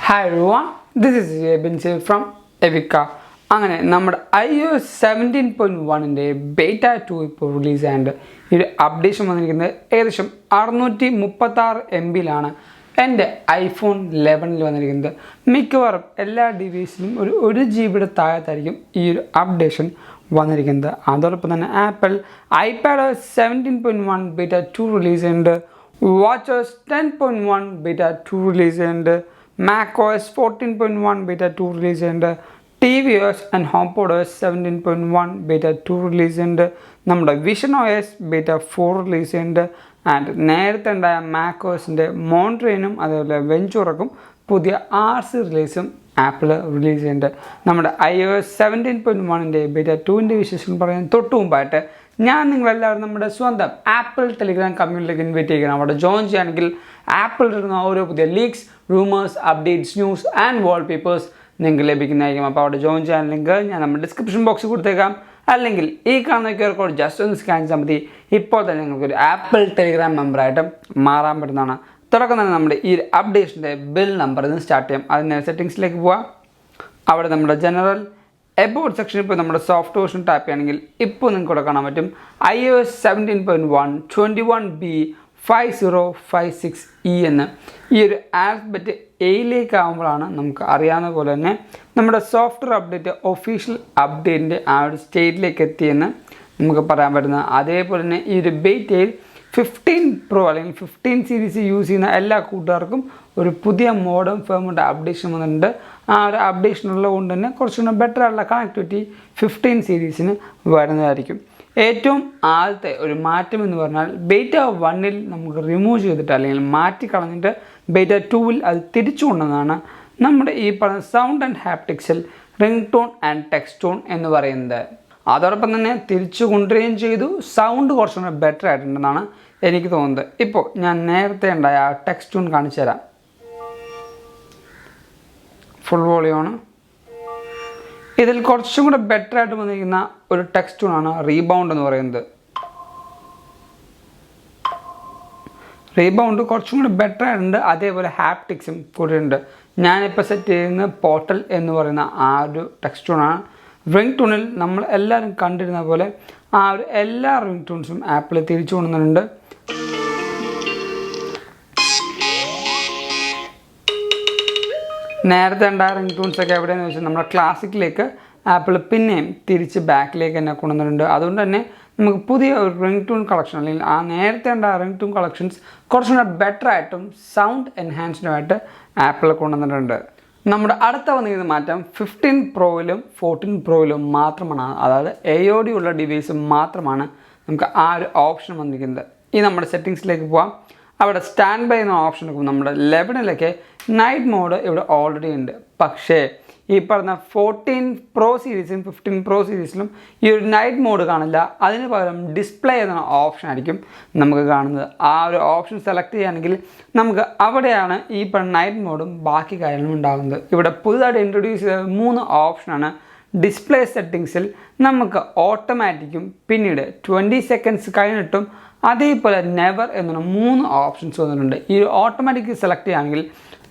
Hi everyone, this is Abin from Evika. അങ്ങനെ നമ്മുടെ iOS 17.1 beta 2 ഇപ്പോൾ റിലീസ് ആൻഡ് ഈ ഒരു അപ്ഡേഷൻ വന്നിരിക്കുന്നത് ഏകദേശം 636 MB-ലാണ് എൻ്റെ ഐഫോൺ 11-ൽ വന്നിരിക്കുന്നത്. മിക്കവാറും എല്ലാ ഡിവൈസിലും ഒരു 1 GB താഴത്തായിരിക്കും ഈ ഒരു അപ്ഡേഷൻ വന്നിരിക്കുന്നത്. അതോടൊപ്പം തന്നെ ആപ്പിൾ iPadOS 17.1 ബേറ്റ 2 റിലീസ് ചെയ്യുന്നുണ്ട്, watchOS 10.1 beta 2 release and macOS 14.1 beta 2 release and tvOS and HomePodOS 17.1 beta 2 release and നമ്മുടെ visionOS beta 4 release and നേരത്തെ ഉണ്ടായ macOSൻ്റെ മോൺട്രെയിനും അതേപോലെ വെഞ്ചൂറക്കും പുതിയ RC റിലീസും ആപ്പിൾ റിലീസ് ചെയ്യുന്നുണ്ട്. നമ്മുടെ iOS 17.1 ബേറ്റ 2 വിശേഷം പറയാൻ തൊട്ട് മുമ്പായിട്ട് ഞാൻ നിങ്ങളെല്ലാവരും നമ്മുടെ സ്വന്തം ആപ്പിൾ ടെലിഗ്രാം കമ്മ്യൂണിറ്റിയിലേക്ക് ഇൻവൈറ്റ് ചെയ്യണം. അവിടെ ജോയിൻ ചെയ്യുകയാണെങ്കിൽ ആപ്പിൾ ഇടുന്ന ഓരോ പുതിയ leaks, rumours, updates, news and wallpapers നിങ്ങൾക്ക് ലഭിക്കുന്നതായിരിക്കും. അപ്പോൾ അവിടെ ജോയിൻ ചെയ്യാൻ ലിങ്ക് ഞാൻ നമ്മുടെ ഡിസ്ക്രിപ്ഷൻ ബോക്സിൽ കൊടുത്തേക്കാം, അല്ലെങ്കിൽ ഈ കാണുന്ന QR കോഡ് ജസ്റ്റ് ഒന്ന് സ്കാൻ ചെയ്താൽ മതി. ഇപ്പോൾ തന്നെ നിങ്ങൾക്കൊരു ആപ്പിൾ ടെലിഗ്രാം മെമ്പറായിട്ട് മാറാൻ പറ്റുന്നതാണ്. തുടക്കം തന്നെ നമ്മുടെ ഈ അപ്ഡേഷൻ്റെ ബിൽ നമ്പറിൽ നിന്ന് സ്റ്റാർട്ട് ചെയ്യാം. അതിന് സെറ്റിങ്സിലേക്ക് പോവാം. അവിടെ നമ്മുടെ ജനറൽ എബൌട്ട് സെക്ഷനിൽ ഇപ്പോൾ നമ്മുടെ സോഫ്റ്റ് വേർഷൻ ടാപ്പ് ചെയ്യുകയാണെങ്കിൽ ഇപ്പോൾ നിങ്ങൾക്ക് ഇവിടെ കാണാൻ പറ്റും iOS 17.1 21B 5056E എന്ന്. ഈ ഒരു ആൽഫബറ്റ് എയിലേക്ക് ആകുമ്പോഴാണ് നമുക്ക് അറിയാവുന്ന പോലെ തന്നെ നമ്മുടെ സോഫ്റ്റ്വെയർ അപ്ഡേറ്റ് ഒഫീഷ്യൽ അപ്ഡേറ്റിൻ്റെ ആ ഒരു സ്റ്റേറ്റിലേക്ക് എത്തിയെന്ന് നമുക്ക് പറയാൻ പറ്റുന്നത്. അതേപോലെ തന്നെ ഈ ഒരു ബേറ്റയിൽ 15 Pro അല്ലെങ്കിൽ 15 സീരീസ് യൂസ് ചെയ്യുന്ന എല്ലാ കൂട്ടുകാർക്കും ഒരു പുതിയ മോഡേൺ ഫേമിൻ്റെ അപ്ഡേഷൻ വന്നിട്ടുണ്ട്. ആ ഒരു അപ്ഡേഷൻ ഉള്ളതുകൊണ്ട് തന്നെ കുറച്ചുകൂടെ ബെറ്റർ ആയിട്ടുള്ള കണക്ടിവിറ്റി 15 സീരീസിന് വരുന്നതായിരിക്കും. ഏറ്റവും ആദ്യത്തെ ഒരു മാറ്റം എന്ന് പറഞ്ഞാൽ ബേറ്റ 1-ൽ നമുക്ക് റിമൂവ് ചെയ്തിട്ട് അല്ലെങ്കിൽ മാറ്റി കളഞ്ഞിട്ട് ബേറ്റ 2-ൽ അത് തിരിച്ചു കൊണ്ടുവന്നതാണ് നമ്മുടെ ഈ പറഞ്ഞ സൗണ്ട് ആൻഡ് ഹാപ്റ്റിക്സിൽ ring tone and text tone എന്ന് പറയുന്നത്. അതോടൊപ്പം തന്നെ തിരിച്ചു കൊണ്ടുവരികയും ചെയ്തു. സൗണ്ട് കുറച്ചുകൂടെ ബെറ്റർ ആയിട്ടുണ്ടെന്നാണ് എനിക്ക് തോന്നുന്നത്. ഇപ്പോൾ ഞാൻ നേരത്തെ ഉണ്ടായ ആ ടെക്സ്റ്റ് ടൂൺ കാണിച്ചു തരാം. ഫുൾ വോളിയമാണ്. ഇതിൽ കുറച്ചും കൂടെ ബെറ്റർ ആയിട്ട് വന്നിരിക്കുന്ന ഒരു ടെക്സ്റ്റ് ടൂണാണ് റീബൗണ്ട് എന്ന് പറയുന്നത്. റീബൗണ്ട് കുറച്ചും കൂടെ ബെറ്റർ ആയിട്ടുണ്ട്. അതേപോലെ ഹാപ്റ്റിക്സും കൂടിയുണ്ട്. ഞാനിപ്പോൾ സെറ്റ് ചെയ്യുന്ന പോർട്ടൽ എന്ന് പറയുന്ന ആ ഒരു ടെക്സ്റ്റ് ടൂണാണ്. റിംഗ് ടൂണിൽ നമ്മൾ എല്ലാവരും കണ്ടിരുന്ന പോലെ ആ ഒരു എല്ലാ റിംഗ് ടൂൺസും ആപ്പിൾ തിരിച്ചു കൊണ്ടുവന്നിട്ടുണ്ട്. നേരത്തെ ഉണ്ടായ റിംഗ് ടൂൺസൊക്കെ എവിടെയെന്ന് വെച്ചാൽ നമ്മുടെ ക്ലാസിക്കിലേക്ക് ആപ്പിൾ പിന്നെയും തിരിച്ച് ബാക്കിലേക്ക് തന്നെ കൊണ്ടുവന്നിട്ടുണ്ട്. അതുകൊണ്ട് തന്നെ നമുക്ക് പുതിയ ഒരു റിംഗ് ടൂൺ കളക്ഷൻ അല്ലെങ്കിൽ ആ നേരത്തെ ഉണ്ടായ റിംഗ് ടൂൺ കളക്ഷൻസ് കുറച്ചുകൂടെ ബെറ്റർ ആയിട്ടും സൗണ്ട് എൻഹാൻസ്ഡുമായിട്ട് ആപ്പിൾ കൊണ്ടുവന്നിട്ടുണ്ട്. നമ്മുടെ അടുത്ത വന്നിരിക്കുന്ന മാറ്റം 15 Proയിലും 14 Proയിലും മാത്രമാണ്. അതായത് AOD ഉള്ള ഡിവൈസ് മാത്രമാണ് നമുക്ക് ആ ഒരു ഓപ്ഷൻ വന്നിരിക്കുന്നത്. ഈ നമ്മുടെ സെറ്റിങ്സിലേക്ക് പോവാം. അവിടെ സ്റ്റാൻഡ് ബൈ എന്ന ഓപ്ഷൻ എടുക്കും. നമ്മുടെ 11-ലൊക്കെ നൈറ്റ് മോഡ് ഇവിടെ ഓൾറെഡി ഉണ്ട്. പക്ഷേ ഈ പറഞ്ഞ 14 Pro സീരീസിലും 15 Pro സീരീസിലും ഈ ഒരു നൈറ്റ് മോഡ് കാണില്ല. അതിന് പകരം ഡിസ്പ്ലേ എന്ന ഓപ്ഷൻ ആയിരിക്കും നമുക്ക് കാണുന്നത്. ആ ഒരു ഓപ്ഷൻ സെലക്ട് ചെയ്യുകയാണെങ്കിൽ നമുക്ക് അവിടെയാണ് ഈ പറഞ്ഞ നൈറ്റ് മോഡും ബാക്കി കാര്യങ്ങളും ഉണ്ടാകുന്നത്. ഇവിടെ പുതുതായിട്ട് ഇൻട്രൊഡ്യൂസ് ചെയ്ത 3 ഓപ്ഷനാണ്. ഡിസ്പ്ലേ സെറ്റിങ്സിൽ നമുക്ക് ഓട്ടോമാറ്റിക്കും പിന്നീട് 20 സെക്കൻഡ്സ് കഴിഞ്ഞിട്ടും അതേപോലെ നെവർ എന്നുള്ള 3 ഓപ്ഷൻസ് വന്നിട്ടുണ്ട്. ഈ ഓട്ടോമാറ്റിക് സെലക്ട് ചെയ്യുകയാണെങ്കിൽ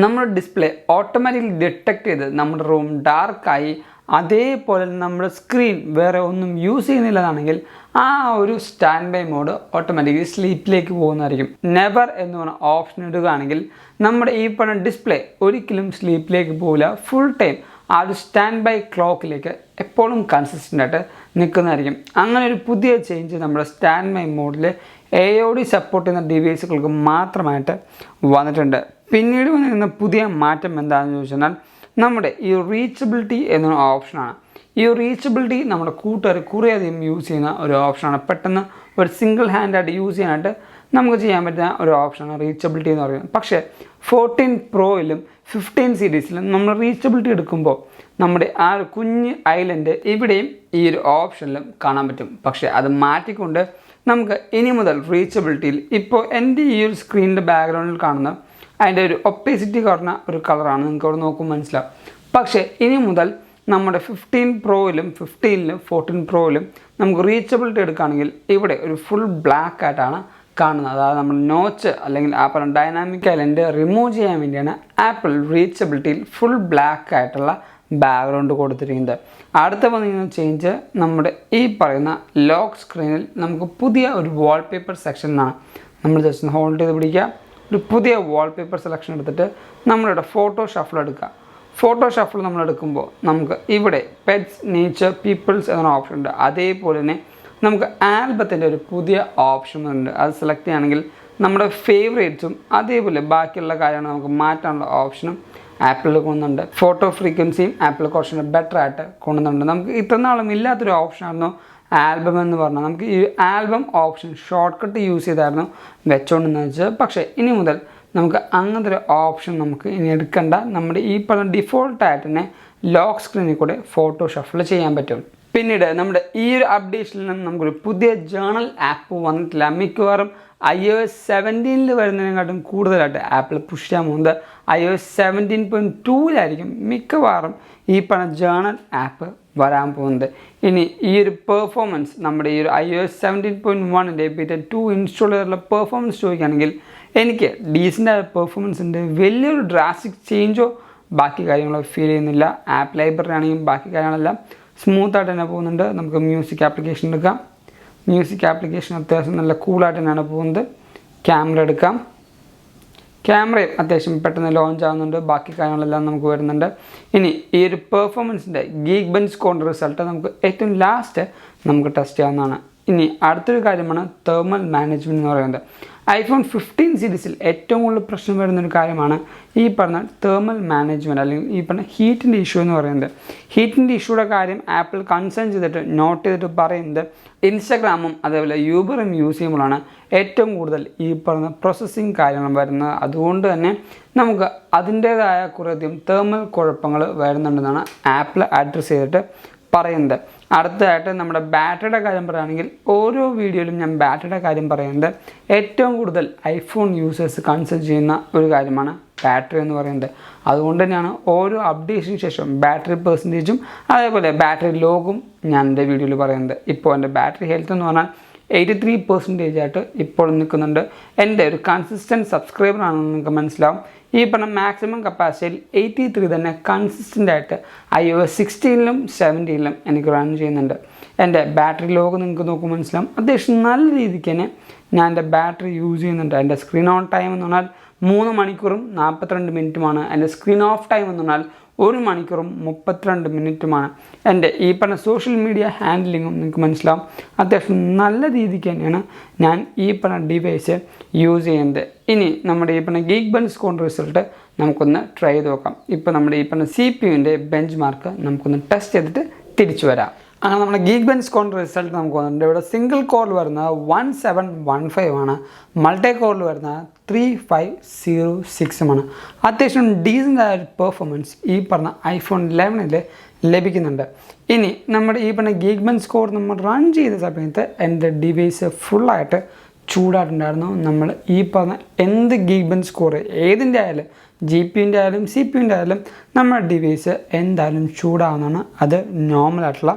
നമ്മുടെ ഡിസ്പ്ലേ ഓട്ടോമാറ്റിക്കലി ഡിറ്റക്ട് ചെയ്ത് നമ്മുടെ റൂം ഡാർക്കായി അതേപോലെ നമ്മുടെ സ്ക്രീൻ വേറെ ഒന്നും യൂസ് ചെയ്യുന്നില്ലെന്നാണെങ്കിൽ ആ ഒരു സ്റ്റാൻഡ് ബൈ മോഡ് ഓട്ടോമാറ്റിക്കലി സ്ലീപ്പിലേക്ക് പോകുന്നതായിരിക്കും. നെവർ എന്ന് പറഞ്ഞ ഓപ്ഷൻ ഇടുകയാണെങ്കിൽ നമ്മുടെ ഈ പറഞ്ഞ ഡിസ്പ്ലേ ഒരിക്കലും സ്ലീപ്പിലേക്ക് പോകില്ല. ഫുൾ ടൈം ആ ഒരു സ്റ്റാൻഡ് ബൈ ക്ലോക്കിലേക്ക് എപ്പോഴും കൺസിസ്റ്റൻ്റ് ആയിട്ട് നിൽക്കുന്നതായിരിക്കും. അങ്ങനെ ഒരു പുതിയ ചേഞ്ച് നമ്മുടെ സ്റ്റാൻഡ് ബൈ മോഡിൽ AOD സപ്പോർട്ട് ചെയ്യുന്ന ഡിവൈസുകൾക്ക് മാത്രമായിട്ട് വന്നിട്ടുണ്ട്. പിന്നീട് വന്നിരുന്ന പുതിയ മാറ്റം എന്താണെന്ന് ചോദിച്ചാൽ നമ്മുടെ ഈ റീച്ചബിലിറ്റി എന്നൊരു ഓപ്ഷനാണ്. ഈ റീച്ചബിലിറ്റി നമ്മുടെ കൂട്ടുകാർ കുറേയധികം യൂസ് ചെയ്യുന്ന ഒരു ഓപ്ഷനാണ്. പെട്ടെന്ന് ഒരു സിംഗിൾ ഹാൻഡായിട്ട് യൂസ് ചെയ്യാനായിട്ട് നമുക്ക് ചെയ്യാൻ പറ്റുന്ന ഒരു ഓപ്ഷനാണ് റീച്ചബിലിറ്റി എന്ന് പറയുന്നത്. പക്ഷേ 14 Proയിലും 15 സീരീസിലും നമ്മൾ റീച്ചബിലിറ്റി എടുക്കുമ്പോൾ നമ്മുടെ ആ ഒരു കുഞ്ഞ് ഐലൻഡ് ഇവിടെയും ഈ ഒരു ഓപ്ഷനിലും കാണാൻ പറ്റും. പക്ഷേ അത് മാറ്റിക്കൊണ്ട് നമുക്ക് ഇനി മുതൽ റീച്ചബിലിറ്റിയിൽ ഇപ്പോൾ എൻ്റെ ഈ ഒരു സ്ക്രീനിൻ്റെ ബാക്ക്ഗ്രൗണ്ടിൽ കാണുന്ന അതിൻ്റെ ഒരു ഒപ്പേസിറ്റി കുറഞ്ഞ ഒരു കളറാണ്. നിങ്ങൾക്ക് അവിടെ നോക്കുമ്പോൾ മനസ്സിലാവും. പക്ഷേ ഇനി മുതൽ നമ്മുടെ 15 Proയിലും 15-ലും 14 Proയിലും നമുക്ക് റീച്ചബിലിറ്റി എടുക്കുകയാണെങ്കിൽ ഇവിടെ ഒരു ഫുൾ ബ്ലാക്ക് ആയിട്ടാണ് കാണുന്നത്. അതായത് നമ്മൾ നോച്ച് അല്ലെങ്കിൽ ആപ്പിൾ ഡൈനാമിക് ഐലൻഡ് റിമൂവ് ചെയ്യാൻ വേണ്ടിയാണ് ആപ്പിൾ റീച്ചബിലിറ്റിയിൽ ഫുൾ ബ്ലാക്ക് ആയിട്ടുള്ള ബാക്ക്ഗ്രൗണ്ട് കൊടുത്തിരിക്കുന്നത്. അടുത്ത വന്നിരിക്കുന്ന ചേഞ്ച് നമ്മുടെ ഈ പറയുന്ന ലോക്ക് സ്ക്രീനിൽ നമുക്ക് പുതിയ ഒരു വാൾപേപ്പർ സെക്ഷനാണ്. നമ്മൾ ജസ്റ്റ് ഹോൾഡ് ചെയ്ത് പിടിക്കുക, ഒരു പുതിയ വാൾപേപ്പർ സെലക്ഷൻ എടുത്തിട്ട് നമ്മളിവിടെ ഫോട്ടോ ഷഫിൾ എടുക്കുക. ഫോട്ടോ ഷഫിൾ നമ്മൾ എടുക്കുമ്പോൾ നമുക്ക് ഇവിടെ പെറ്റ്സ്, നേച്ചർ, പീപ്പിൾസ് എന്ന ഓപ്ഷൻ ഉണ്ട്. അതേപോലെ തന്നെ നമുക്ക് ആൽബത്തിൻ്റെ ഒരു പുതിയ ഓപ്ഷൻ ഉണ്ട്. അത് സെലക്ട് ചെയ്യുകയാണെങ്കിൽ നമ്മുടെ ഫേവറേറ്റ്സും അതേപോലെ ബാക്കിയുള്ള കാര്യങ്ങൾ നമുക്ക് മാറ്റാനുള്ള ഓപ്ഷനും ആപ്പിളിൽ കൊണ്ടുണ്ട്. ഫോട്ടോ ഫ്രീക്വൻസിയും ആപ്പിൾ കുറച്ചുകൂടെ ബെറ്റർ ആയിട്ട് കൊണ്ടുവന്നുണ്ട്. നമുക്ക് ഇത്ര നാളും ഇല്ലാത്തൊരു ഓപ്ഷനായിരുന്നു ആൽബം എന്ന് പറഞ്ഞാൽ. നമുക്ക് ഈ album option short cut use ചെയ്തായിരുന്നു വെച്ചോണ്ടെന്ന് വെച്ചാൽ. പക്ഷേ ഇനി മുതൽ നമുക്ക് അങ്ങനത്തെ ഒരു ഓപ്ഷൻ നമുക്ക് ഇനി എടുക്കേണ്ട. നമ്മുടെ ഈ പറഞ്ഞ ഡിഫോൾട്ടായിട്ട് തന്നെ ലോക്ക് സ്ക്രീനിൽ കൂടെ ഫോട്ടോ ഷഫിൾ ചെയ്യാൻ പറ്റും. പിന്നീട് നമ്മുടെ ഈ ഒരു അപ്ഡേഷനിൽ നിന്ന് നമുക്കൊരു പുതിയ ജേണൽ ആപ്പ് വന്നിട്ടില്ല. മിക്കവാറും iOS 17 വരുന്നതിനെക്കാട്ടും കൂടുതലായിട്ട് ആപ്പിൾ പുഷ് ചെയ്യാൻ പോകുന്നത് iOS 17.2 മിക്കവാറും ഈ പറഞ്ഞ ജേണൽ ആപ്പ് വരാൻ പോകുന്നത്. ഇനി ഈ ഒരു പെർഫോമൻസ് നമ്മുടെ ഈ ഒരു iOS 17.1 ബീറ്റ 2 ഇൻസ്റ്റാൾ ചെയ്തിട്ടുള്ള പെർഫോമൻസ് ചോദിക്കുകയാണെങ്കിൽ എനിക്ക് ഡീസൻ്റായ പെർഫോമൻസ് ഉണ്ട്. വലിയൊരു ഡ്രാസ്റ്റിക് ചേഞ്ചോ ബാക്കി കാര്യങ്ങളോ ഫീൽ ചെയ്യുന്നില്ല. ആപ്പ് ലൈബ്രറി ആണെങ്കിലും ബാക്കി കാര്യങ്ങളെല്ലാം സ്മൂത്തായിട്ട് തന്നെ പോകുന്നുണ്ട്. നമുക്ക് മ്യൂസിക് ആപ്ലിക്കേഷൻ എടുക്കാം. മ്യൂസിക് ആപ്ലിക്കേഷൻ അത്യാവശ്യം നല്ല കൂളായിട്ട് തന്നെയാണ് പോകുന്നത്. ക്യാമറ എടുക്കാം. ക്യാമറയും അത്യാവശ്യം പെട്ടെന്ന് ലോഞ്ച് ആകുന്നുണ്ട്. ബാക്കി കാര്യങ്ങളെല്ലാം നമുക്ക് വരുന്നുണ്ട്. ഇനി ഈ ഒരു പെർഫോമൻസിൻ്റെ ഗീക്ക് ബെഞ്ച് സ്കോറിൻ്റെ റിസൾട്ട് നമുക്ക് ഏറ്റവും ലാസ്റ്റ് നമുക്ക് ടെസ്റ്റ് ചെയ്യാവുന്നതാണ്. ഇനി അടുത്തൊരു കാര്യമാണ് തെർമൽ മാനേജ്മെൻറ്റ് എന്ന് പറയുന്നത്. iPhone 15 സീരീസിൽ ഏറ്റവും കൂടുതൽ പ്രശ്നം വരുന്നൊരു കാര്യമാണ് ഈ പറഞ്ഞ തെർമൽ മാനേജ്മെൻറ്റ് അല്ലെങ്കിൽ ഈ പറഞ്ഞ ഹീറ്റിൻ്റെ ഇഷ്യൂ എന്ന് പറയുന്നത്. ഹീറ്റിൻ്റെ ഇഷ്യൂയുടെ കാര്യം ആപ്പിൾ കൺസേൺ ചെയ്തിട്ട് നോട്ട് ചെയ്തിട്ട് പറയുന്നത് ഇൻസ്റ്റാഗ്രാമും അതേപോലെ യൂബറും യൂസ് ചെയ്യുമ്പോഴാണ് ഏറ്റവും കൂടുതൽ ഈ പറഞ്ഞ പ്രോസസ്സിങ് കാര്യങ്ങൾ വരുന്നത്. അതുകൊണ്ട് തന്നെ നമുക്ക് അതിൻ്റേതായ കുറേയധികം തെർമൽ കുഴപ്പങ്ങൾ വരുന്നുണ്ടെന്നാണ് ആപ്പിൾ അഡ്രസ്സ് ചെയ്തിട്ട് പറയുന്നത്. അടുത്തതായിട്ട് നമ്മുടെ ബാറ്ററിയുടെ കാര്യം പറയുകയാണെങ്കിൽ ഓരോ വീഡിയോയിലും ഞാൻ ബാറ്ററിയുടെ കാര്യം പറയുന്നത് ഏറ്റവും കൂടുതൽ ഐഫോൺ യൂസേഴ്സ് കൺസേൺ ചെയ്യുന്ന ഒരു കാര്യമാണ് ബാറ്ററി എന്ന് പറയുന്നത്. അതുകൊണ്ട് തന്നെയാണ് ഓരോ അപ്ഡേഷന് ശേഷം ബാറ്ററി പെർസെൻറ്റേജും അതേപോലെ ബാറ്ററി ലോഗും ഞാൻ എൻ്റെ വീഡിയോയിൽ പറയുന്നത്. ഇപ്പോൾ എൻ്റെ ബാറ്ററി ഹെൽത്ത് എന്ന് പറഞ്ഞാൽ 83% ആയിട്ട് ഇപ്പോൾ നിൽക്കുന്നുണ്ട്. എൻ്റെ ഒരു കൺസിസ്റ്റൻറ്റ് സബ്സ്ക്രൈബർ ആണെന്ന് നിങ്ങൾക്ക് മനസ്സിലാവും. ഈ പറഞ്ഞ മാക്സിമം കപ്പാസിറ്റിയിൽ 83 തന്നെ കൺസിസ്റ്റൻ്റ് ആയിട്ട് iOS 16-ലും 17-ലും എനിക്ക് റൺ ചെയ്യുന്നുണ്ട്. എൻ്റെ ബാറ്ററി ലോഗ് നിങ്ങൾക്ക് നോക്കുമ്പോൾ മനസ്സിലാവും. അത്യാവശ്യം നല്ല രീതിക്ക് തന്നെ ഞാൻ എൻ്റെ ബാറ്ററി യൂസ് ചെയ്യുന്നുണ്ട്. എൻ്റെ സ്ക്രീൻ ഓൺ ടൈം എന്ന് പറഞ്ഞാൽ 3 മണിക്കൂറും 42 മിനിറ്റുമാണ്. എൻ്റെ സ്ക്രീൻ ഓഫ് ടൈം എന്ന് പറഞ്ഞാൽ 1 മണിക്കൂറും 32 മിനിറ്റുമാണ്. എൻ്റെ ഈ പറഞ്ഞ സോഷ്യൽ മീഡിയ ഹാൻഡിലിങ്ങും നിങ്ങൾക്ക് മനസ്സിലാവും. അത്യാവശ്യം നല്ല രീതിക്ക് തന്നെയാണ് ഞാൻ ഈ പറഞ്ഞ ഡിവൈസ് യൂസ് ചെയ്യുന്നത്. ഇനി നമ്മുടെ ഈ പറഞ്ഞ ഗീക്ക് ബെഞ്ച് സ്കോർ റിസൾട്ട് നമുക്കൊന്ന് ട്രൈ ചെയ്ത് നോക്കാം. ഇപ്പോൾ നമ്മുടെ ഈ പറഞ്ഞ CPU-ൻ്റെ ബെഞ്ച് മാർക്ക് നമുക്കൊന്ന് ടെസ്റ്റ് ചെയ്തിട്ട് തിരിച്ചു വരാം. അങ്ങനെ നമ്മുടെ ഗീക്ക് ബെഞ്ച് സ്കോർ റിസൾട്ട് നമുക്ക് വന്നിട്ടുണ്ട്. ഇവിടെ സിംഗിൾ കോറിൽ വരുന്നത് 1715 ആണ്. മൾട്ടി കോറിൽ വരുന്നത് 3506 അത്യാവശ്യം ഡീസൻ്റ് ആയ ഒരു പെർഫോമൻസ് ഈ പറഞ്ഞ iPhone 11-ൽ ലഭിക്കുന്നുണ്ട്. ഇനി നമ്മുടെ ഈ പറഞ്ഞ ഗീക്ക് ബെഞ്ച് സ്കോർ നമ്മൾ റൺ ചെയ്ത സമയത്ത് എൻ്റെ ഡിവൈസ് ഫുള്ളായിട്ട് ചൂടായിട്ടുണ്ടായിരുന്നു. നമ്മൾ ഈ പറഞ്ഞ എന്ത് ഗീക്ക് ബെഞ്ച് സ്കോർ ഏതിൻ്റെ ആയാലും GPUൻ്റെ ആയാലും CPU-ൻ്റെ ആയാലും നമ്മുടെ ഡിവൈസ് എന്തായാലും ചൂടാവുന്നതാണ്. അത് നോർമലായിട്ടുള്ള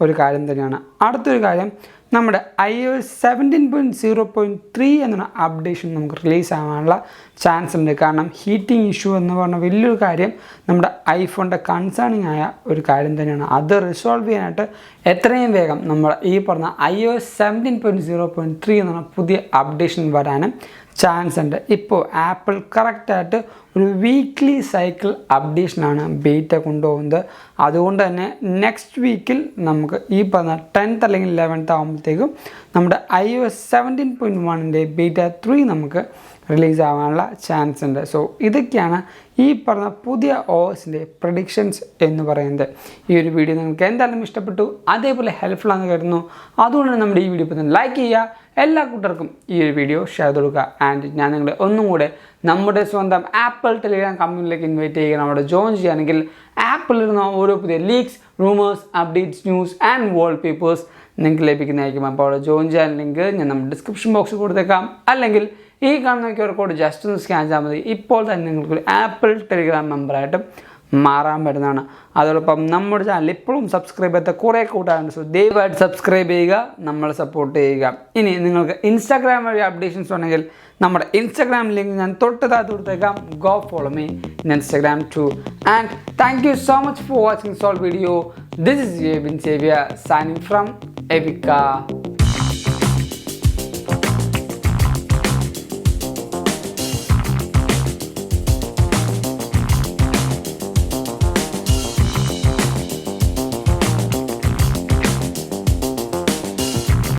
ഒരു കാര്യം തന്നെയാണ്. അടുത്തൊരു കാര്യം നമ്മുടെ iOS 17.0.3 എന്നൊരു അപ്ഡേഷൻ നമുക്ക് റിലീസ് ആവാനുള്ള ചാൻസ് ഉണ്ട്. കാരണം ഹീറ്റിംഗ് ഇഷ്യൂ എന്ന് പറഞ്ഞ വലിയൊരു കാര്യം നമ്മുടെ ഐഫോണിൻ്റെ കൺസേണിങ് ആയ ഒരു കാര്യം തന്നെയാണ്. അത് റിസോൾവ് ചെയ്യാനായിട്ട് എത്രയും വേഗം നമ്മൾ ഈ പറഞ്ഞ iOS 17.0.3 എന്ന പുതിയ അപ്ഡേഷൻ വരാനും ചാൻസ് ഉണ്ട്. ഇപ്പോൾ ആപ്പിൾ കറക്റ്റായിട്ട് ഒരു വീക്ക്ലി സൈക്കിൾ അപ്ഡേഷനാണ് ബീറ്റ കൊണ്ടുപോകുന്നത്. അതുകൊണ്ട് തന്നെ നെക്സ്റ്റ് വീക്കിൽ നമുക്ക് ഈ പറഞ്ഞ 10th അല്ലെങ്കിൽ 11th ആകുമ്പോഴത്തേക്കും നമ്മുടെ iOS 17.1 ബീറ്റ 3 നമുക്ക് റിലീസ് ആവാനുള്ള ചാൻസ് ഉണ്ട്. സോ ഇതൊക്കെയാണ് ഈ പറഞ്ഞ പുതിയ OSൻ്റെ പ്രഡിക്ഷൻസ് എന്ന് പറയുന്നത്. ഈ ഒരു വീഡിയോ നിങ്ങൾക്ക് എന്തായാലും ഇഷ്ടപ്പെട്ടു, അതേപോലെ ഹെൽപ്ഫുൾ ആണെന്ന് കരുതുന്നു. അതുകൊണ്ട് നമ്മുടെ ഈ വീഡിയോ ഇപ്പോൾ തന്നെ ലൈക്ക് ചെയ്യുക, എല്ലാ കൂട്ടർക്കും ഈ ഒരു വീഡിയോ ഷെയർ ചെയ്ത് കൊടുക്കുക. ആൻഡ് ഞാൻ നിങ്ങളെ ഒന്നും കൂടെ നമ്മുടെ സ്വന്തം ആപ്പിൾ ടെലിഗ്രാം കമ്മ്യൂണിറ്റിയിലേക്ക് ഇൻവൈറ്റ് ചെയ്യുക. അവിടെ ജോയിൻ ചെയ്യുകയാണെങ്കിൽ ആപ്പിളിൽ നിന്ന് ഓരോ പുതിയ leaks, rumours, updates, news and wallpapers നിങ്ങൾക്ക് ലഭിക്കുന്നതായിരിക്കും. അപ്പോൾ അവിടെ ജോയിൻ ചെയ്യാൻ ലിങ്ക് ഞാൻ നമ്മുടെ ഡിസ്ക്രിപ്ഷൻ ബോക്സിൽ കൊടുത്തേക്കാം. അല്ലെങ്കിൽ ഈ കാണുന്ന QR കോഡ് ജസ്റ്റ് ഒന്ന് സ്കാൻ ചെയ്താൽ മതി. ഇപ്പോൾ തന്നെ നിങ്ങൾക്കൊരു ആപ്പിൾ ടെലിഗ്രാം മെമ്പറായിട്ട് മാറാൻ പറ്റുന്നതാണ്. അതോടൊപ്പം നമ്മുടെ ചാനൽ ഇപ്പോഴും സബ്സ്ക്രൈബ് ചെയ്യാത്ത കുറേ കൂട്ടാറുണ്ട്. സോ ദയവായിട്ട് സബ്സ്ക്രൈബ് ചെയ്യുക, നമ്മളെ സപ്പോർട്ട് ചെയ്യുക. ഇനി നിങ്ങൾക്ക് ഇൻസ്റ്റാഗ്രാം വഴി അപ്ഡേഷൻസ് ഉണ്ടെങ്കിൽ നമ്മുടെ ഇൻസ്റ്റാഗ്രാം ലിങ്ക് ഞാൻ തൊട്ട് താഴത്ത് കൊടുത്തേക്കാം. Go follow me in Instagram too. And thank you so much for watching soul video. This is Abin Xavier signing from Evica.